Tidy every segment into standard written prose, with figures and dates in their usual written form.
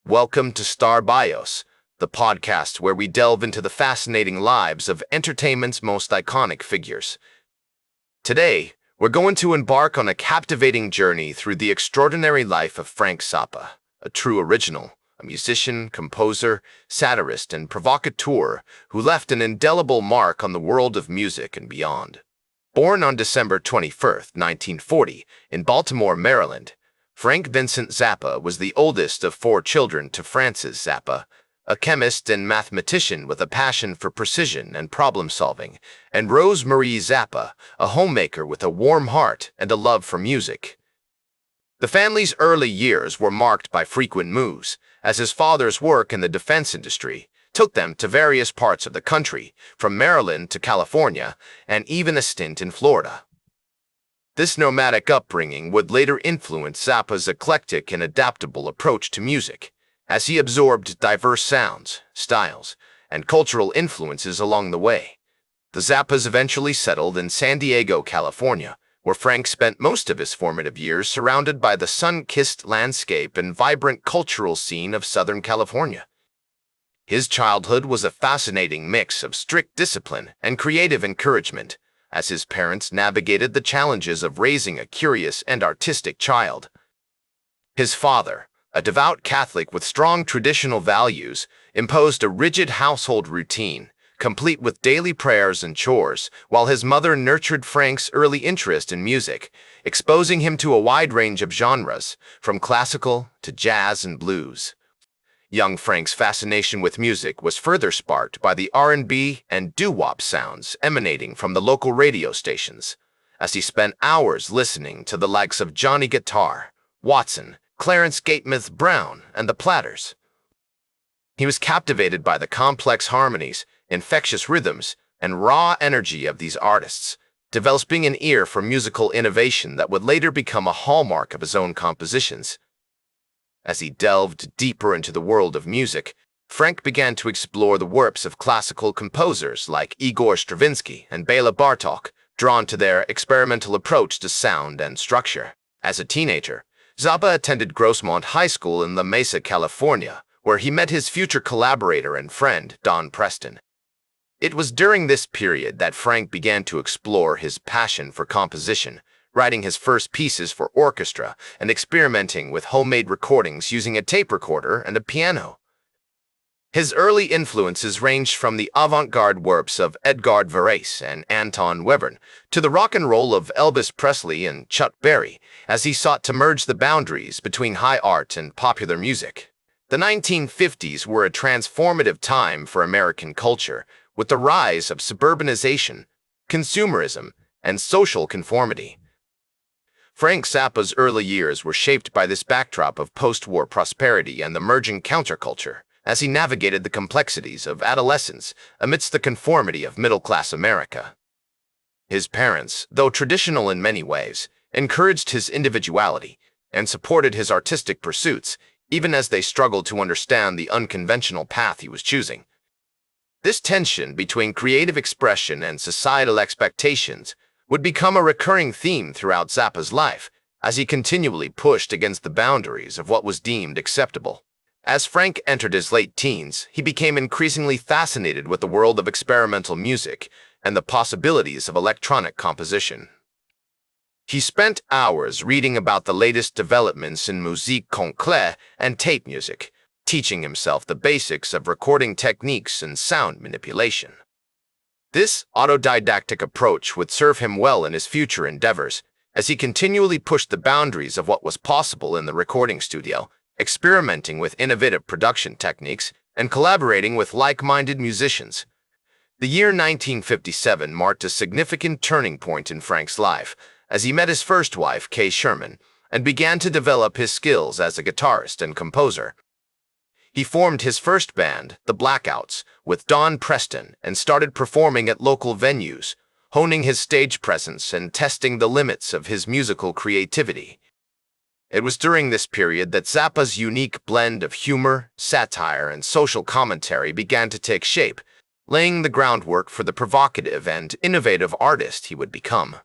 Welcome to Star Bios, the podcast where we delve into the fascinating lives of entertainment's most iconic figures. Today, we're going to embark on a captivating journey through the extraordinary life of Frank Zappa, a true original, a musician, composer, satirist, and provocateur who left an indelible mark on the world of music and beyond. Born on December 21, 1940, in Baltimore, Maryland, Frank Vincent Zappa was the oldest of four children to Francis Zappa, a chemist and mathematician with a passion for precision and problem-solving, and Rose Marie Zappa, a homemaker with a warm heart and a love for music. The family's early years were marked by frequent moves, as his father's work in the defense industry took them to various parts of the country, from Maryland to California, and even a stint in Florida. This nomadic upbringing would later influence Zappa's eclectic and adaptable approach to music, as he absorbed diverse sounds, styles, and cultural influences along the way. The Zappas eventually settled in San Diego, California, where Frank spent most of his formative years surrounded by the sun-kissed landscape and vibrant cultural scene of Southern California. His childhood was a fascinating mix of strict discipline and creative encouragement, as his parents navigated the challenges of raising a curious and artistic child. His father, a devout Catholic with strong traditional values, imposed a rigid household routine, complete with daily prayers and chores, while his mother nurtured Frank's early interest in music, exposing him to a wide range of genres, from classical to jazz and blues. Young Frank's fascination with music was further sparked by the R&B and doo-wop sounds emanating from the local radio stations, as he spent hours listening to the likes of Johnny Guitar, Watson, Clarence Gatemouth Brown, and the Platters. He was captivated by the complex harmonies, infectious rhythms, and raw energy of these artists, developing an ear for musical innovation that would later become a hallmark of his own compositions. As he delved deeper into the world of music, Frank began to explore the works of classical composers like Igor Stravinsky and Bela Bartok, drawn to their experimental approach to sound and structure. As a teenager, Zappa attended Grossmont High School in La Mesa, California, where he met his future collaborator and friend, Don Preston. It was during this period that Frank began to explore his passion for composition, writing his first pieces for orchestra and experimenting with homemade recordings using a tape recorder and a piano. His early influences ranged from the avant-garde works of Edgard Varese and Anton Webern to the rock and roll of Elvis Presley and Chuck Berry, as he sought to merge the boundaries between high art and popular music. The 1950s were a transformative time for American culture, with the rise of suburbanization, consumerism, and social conformity. Frank Zappa's early years were shaped by this backdrop of post-war prosperity and the merging counterculture, as he navigated the complexities of adolescence amidst the conformity of middle-class America. His parents, though traditional in many ways, encouraged his individuality and supported his artistic pursuits, even as they struggled to understand the unconventional path he was choosing. This tension between creative expression and societal expectations would become a recurring theme throughout Zappa's life, as he continually pushed against the boundaries of what was deemed acceptable. As Frank entered his late teens, he became increasingly fascinated with the world of experimental music and the possibilities of electronic composition. He spent hours reading about the latest developments in musique concrète and tape music, teaching himself the basics of recording techniques and sound manipulation. This autodidactic approach would serve him well in his future endeavors, as he continually pushed the boundaries of what was possible in the recording studio, experimenting with innovative production techniques and collaborating with like-minded musicians. The year 1957 marked a significant turning point in Frank's life, as he met his first wife, Kay Sherman, and began to develop his skills as a guitarist and composer. He formed his first band, the Blackouts, with Don Preston and started performing at local venues, honing his stage presence and testing the limits of his musical creativity. It was during this period that Zappa's unique blend of humor, satire, and social commentary began to take shape, laying the groundwork for the provocative and innovative artist he would become.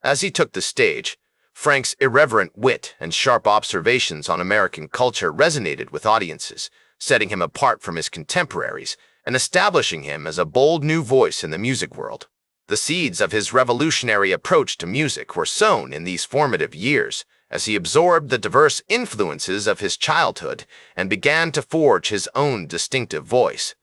As he took the stage, Frank's irreverent wit and sharp observations on American culture resonated with audiences, setting him apart from his contemporaries and establishing him as a bold new voice in the music world. The seeds of his revolutionary approach to music were sown in these formative years, as he absorbed the diverse influences of his childhood and began to forge his own distinctive voice.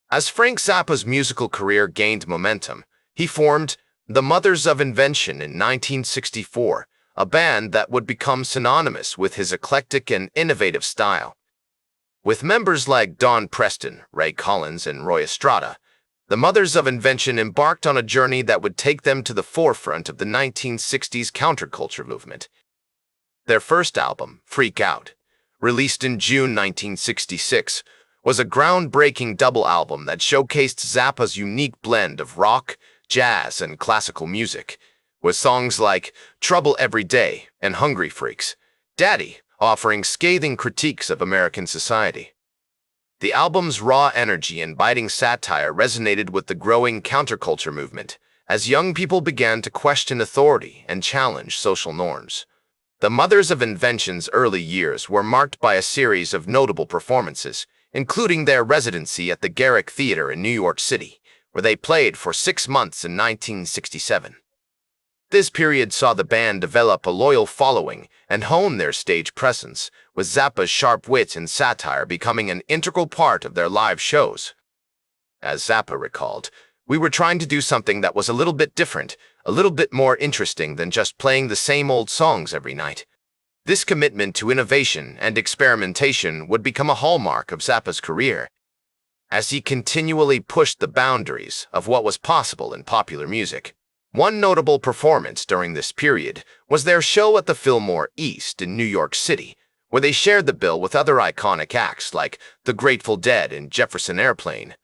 As Frank Zappa's musical career gained momentum, he formed the Mothers of Invention in 1964, a band that would become synonymous with his eclectic and innovative style. With members like Don Preston, Ray Collins, and Roy Estrada, the Mothers of Invention embarked on a journey that would take them to the forefront of the 1960s counterculture movement. Their first album, Freak Out, released in June 1966, was a groundbreaking double album that showcased Zappa's unique blend of rock, jazz, and classical music, with songs like Trouble Every Day and Hungry Freaks, Daddy offering scathing critiques of American society. The album's raw energy and biting satire resonated with the growing counterculture movement, as young people began to question authority and challenge social norms. The Mothers of Invention's early years were marked by a series of notable performances, including their residency at the Garrick Theater in New York City, where they played for 6 months in 1967. This period saw the band develop a loyal following and hone their stage presence, with Zappa's sharp wit and satire becoming an integral part of their live shows. As Zappa recalled, "We were trying to do something that was a little bit different, a little bit more interesting than just playing the same old songs every night." This commitment to innovation and experimentation would become a hallmark of Zappa's career, as he continually pushed the boundaries of what was possible in popular music. One notable performance during this period was their show at the Fillmore East in New York City, where they shared the bill with other iconic acts like the Grateful Dead and Jefferson Airplane.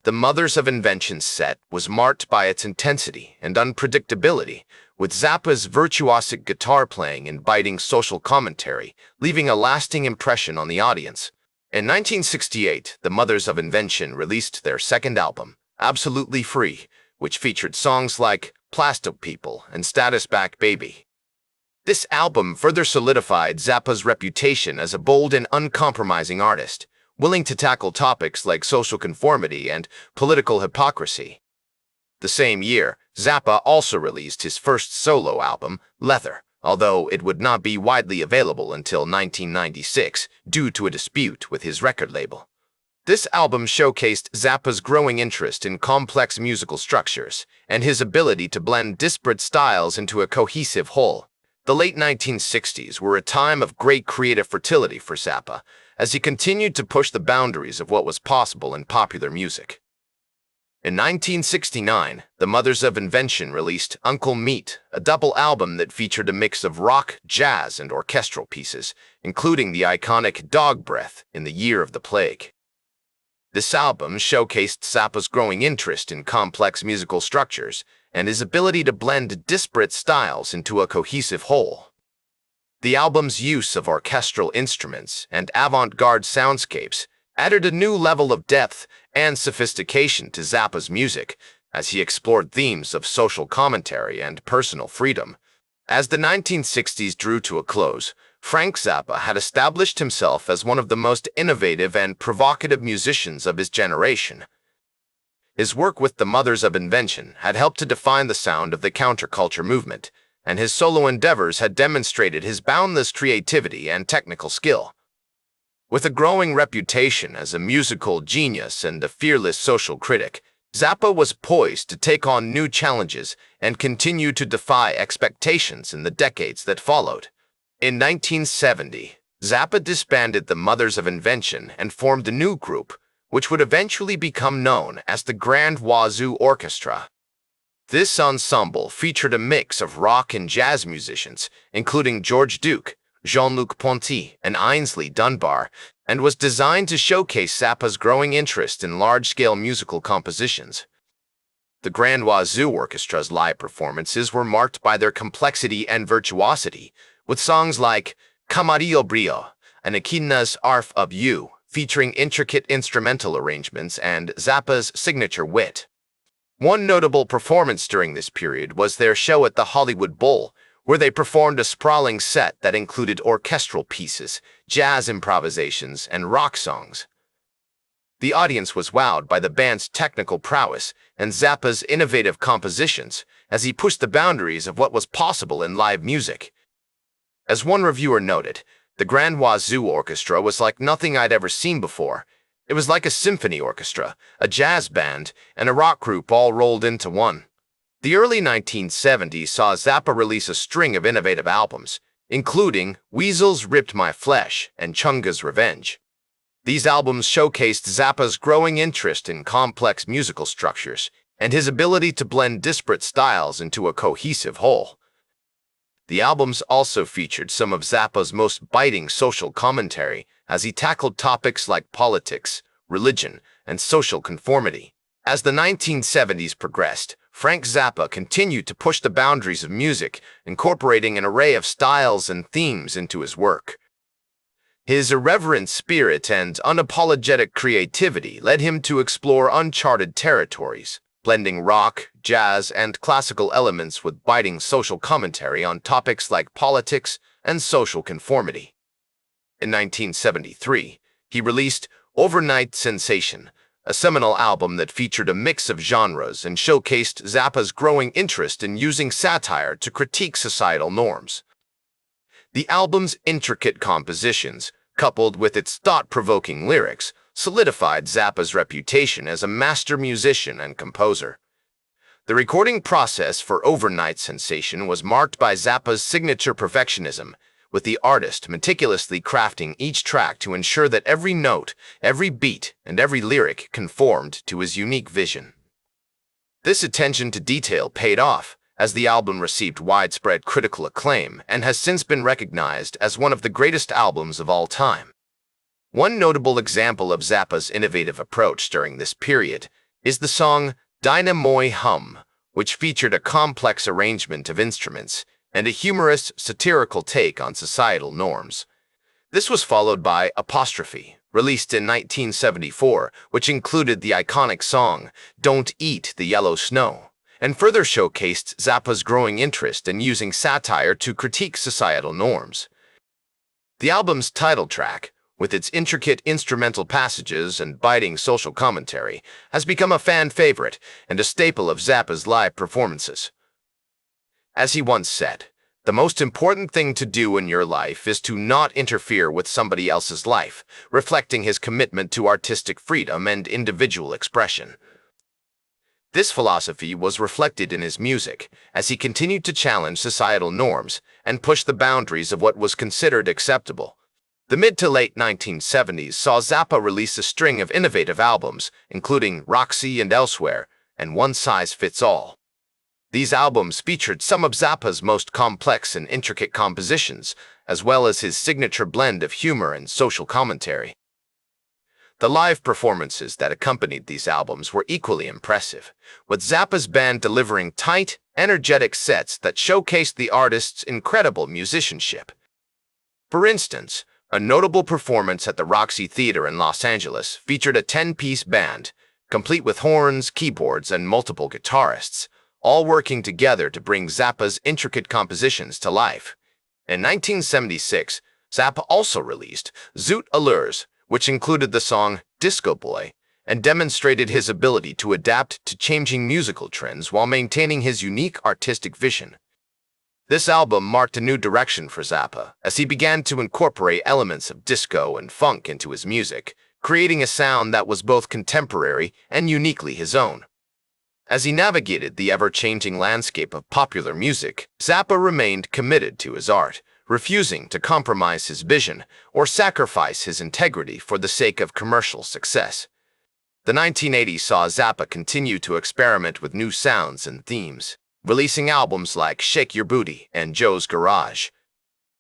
The Mothers of Invention set was marked by its intensity and unpredictability, with Zappa's virtuosic guitar playing and biting social commentary, leaving a lasting impression on the audience. In 1968, the Mothers of Invention released their second album, Absolutely Free, which featured songs like Plastic People and Status Back Baby. This album further solidified Zappa's reputation as a bold and uncompromising artist, willing to tackle topics like social conformity and political hypocrisy. The same year, Zappa also released his first solo album, Leather, although it would not be widely available until 1996 due to a dispute with his record label. This album showcased Zappa's growing interest in complex musical structures and his ability to blend disparate styles into a cohesive whole. The late 1960s were a time of great creative fertility for Zappa, as he continued to push the boundaries of what was possible in popular music. In 1969, the Mothers of Invention released Uncle Meat, a double album that featured a mix of rock, jazz, and orchestral pieces, including the iconic Dog Breath in the Year of the Plague. This album showcased Zappa's growing interest in complex musical structures and his ability to blend disparate styles into a cohesive whole. The album's use of orchestral instruments and avant-garde soundscapes added a new level of depth and sophistication to Zappa's music as he explored themes of social commentary and personal freedom. As the 1960s drew to a close, Frank Zappa had established himself as one of the most innovative and provocative musicians of his generation. His work with the Mothers of Invention had helped to define the sound of the counterculture movement, and his solo endeavors had demonstrated his boundless creativity and technical skill. With a growing reputation as a musical genius and a fearless social critic, Zappa was poised to take on new challenges and continue to defy expectations in the decades that followed. In 1970, Zappa disbanded the Mothers of Invention and formed a new group, which would eventually become known as the Grand Wazoo Orchestra. This ensemble featured a mix of rock and jazz musicians, including George Duke, Jean-Luc Ponty, and Ainsley Dunbar, and was designed to showcase Zappa's growing interest in large-scale musical compositions. The Grand Wazoo Orchestra's live performances were marked by their complexity and virtuosity, with songs like Camarillo Brio and Echidna's Arf of You, featuring intricate instrumental arrangements and Zappa's signature wit. One notable performance during this period was their show at the Hollywood Bowl, where they performed a sprawling set that included orchestral pieces, jazz improvisations, and rock songs. The audience was wowed by the band's technical prowess and Zappa's innovative compositions as he pushed the boundaries of what was possible in live music. As one reviewer noted, the Grand Wazoo Orchestra was like nothing I'd ever seen before. It was like a symphony orchestra, a jazz band, and a rock group all rolled into one. The early 1970s saw Zappa release a string of innovative albums, including Weasel's Ripped My Flesh and Chunga's Revenge. These albums showcased Zappa's growing interest in complex musical structures and his ability to blend disparate styles into a cohesive whole. The albums also featured some of Zappa's most biting social commentary as he tackled topics like politics, religion, and social conformity. As the 1970s progressed, Frank Zappa continued to push the boundaries of music, incorporating an array of styles and themes into his work. His irreverent spirit and unapologetic creativity led him to explore uncharted territories, blending rock, jazz, and classical elements with biting social commentary on topics like politics and social conformity. In 1973, he released Overnight Sensation, a seminal album that featured a mix of genres and showcased Zappa's growing interest in using satire to critique societal norms. The album's intricate compositions, coupled with its thought-provoking lyrics, solidified Zappa's reputation as a master musician and composer. The recording process for Overnight Sensation was marked by Zappa's signature perfectionism, with the artist meticulously crafting each track to ensure that every note, every beat, and every lyric conformed to his unique vision. This attention to detail paid off, as the album received widespread critical acclaim and has since been recognized as one of the greatest albums of all time. One notable example of Zappa's innovative approach during this period is the song Dyna Moi Hum, which featured a complex arrangement of instruments and a humorous, satirical take on societal norms. This was followed by Apostrophe, released in 1974, which included the iconic song Don't Eat the Yellow Snow, and further showcased Zappa's growing interest in using satire to critique societal norms. The album's title track, with its intricate instrumental passages and biting social commentary, has become a fan favorite and a staple of Zappa's live performances. As he once said, "The most important thing to do in your life is to not interfere with somebody else's life," reflecting his commitment to artistic freedom and individual expression. This philosophy was reflected in his music, as he continued to challenge societal norms and push the boundaries of what was considered acceptable. The mid to late 1970s saw Zappa release a string of innovative albums, including Roxy and Elsewhere, and One Size Fits All. These albums featured some of Zappa's most complex and intricate compositions, as well as his signature blend of humor and social commentary. The live performances that accompanied these albums were equally impressive, with Zappa's band delivering tight, energetic sets that showcased the artist's incredible musicianship. For instance, a notable performance at the Roxy Theater in Los Angeles featured a 10-piece band, complete with horns, keyboards, and multiple guitarists, all working together to bring Zappa's intricate compositions to life. In 1976, Zappa also released Zoot Allures, which included the song Disco Boy, and demonstrated his ability to adapt to changing musical trends while maintaining his unique artistic vision. This album marked a new direction for Zappa, as he began to incorporate elements of disco and funk into his music, creating a sound that was both contemporary and uniquely his own. As he navigated the ever-changing landscape of popular music, Zappa remained committed to his art, refusing to compromise his vision or sacrifice his integrity for the sake of commercial success. The 1980s saw Zappa continue to experiment with new sounds and themes, releasing albums like Shake Your Booty and Joe's Garage.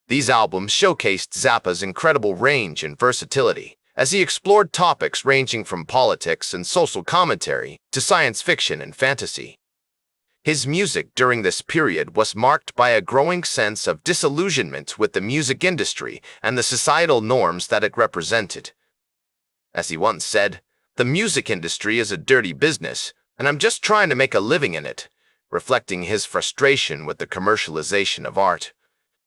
These albums showcased Zappa's incredible range and versatility, as he explored topics ranging from politics and social commentary to science fiction and fantasy. His music during this period was marked by a growing sense of disillusionment with the music industry and the societal norms that it represented. As he once said, "The music industry is a dirty business, and I'm just trying to make a living in it," reflecting his frustration with the commercialization of art.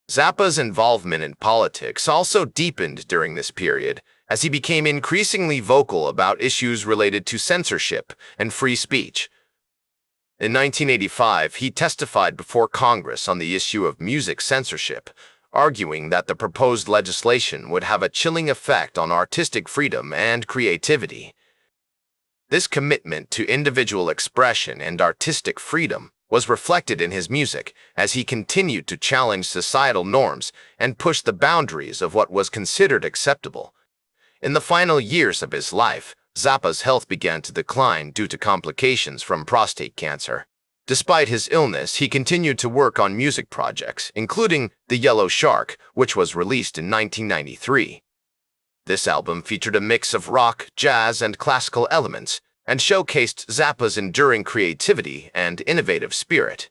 Zappa's involvement in politics also deepened during this period, as he became increasingly vocal about issues related to censorship and free speech. In 1985, he testified before Congress on the issue of music censorship, arguing that the proposed legislation would have a chilling effect on artistic freedom and creativity. This commitment to individual expression and artistic freedom was reflected in his music as he continued to challenge societal norms and push the boundaries of what was considered acceptable. In the final years of his life, Zappa's health began to decline due to complications from prostate cancer. Despite his illness, he continued to work on music projects, including The Yellow Shark, which was released in 1993. This album featured a mix of rock, jazz, and classical elements, and showcased Zappa's enduring creativity and innovative spirit.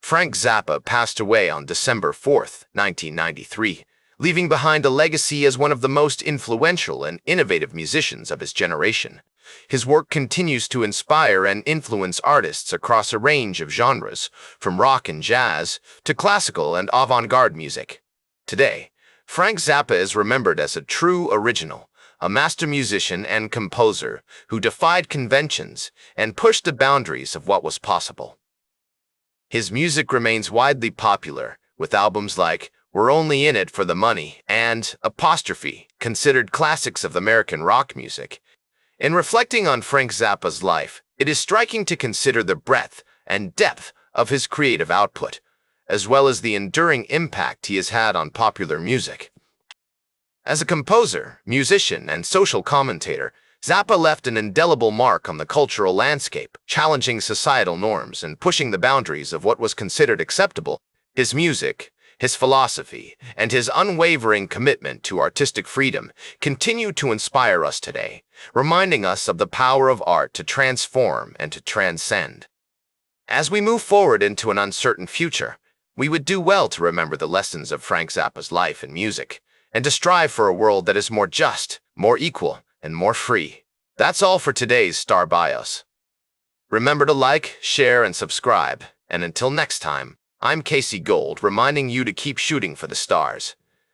Frank Zappa passed away on December 4, 1993, leaving behind a legacy as one of the most influential and innovative musicians of his generation. His work continues to inspire and influence artists across a range of genres, from rock and jazz to classical and avant-garde music. Today, Frank Zappa is remembered as a true original, a master musician and composer who defied conventions and pushed the boundaries of what was possible. His music remains widely popular, with albums like We're Only in It for the Money and Apostrophe considered classics of American rock music. In reflecting on Frank Zappa's life, it is striking to consider the breadth and depth of his creative output, as well as the enduring impact he has had on popular music. As a composer, musician, and social commentator, Zappa left an indelible mark on the cultural landscape, challenging societal norms and pushing the boundaries of what was considered acceptable. His music, his philosophy, and his unwavering commitment to artistic freedom continue to inspire us today, reminding us of the power of art to transform and to transcend. As we move forward into an uncertain future, we would do well to remember the lessons of Frank Zappa's life and music, and to strive for a world that is more just, more equal, and more free. That's all for today's Star Bios. Remember to like, share, and subscribe, and until next time, I'm Casey Gold, reminding you to keep shooting for the stars.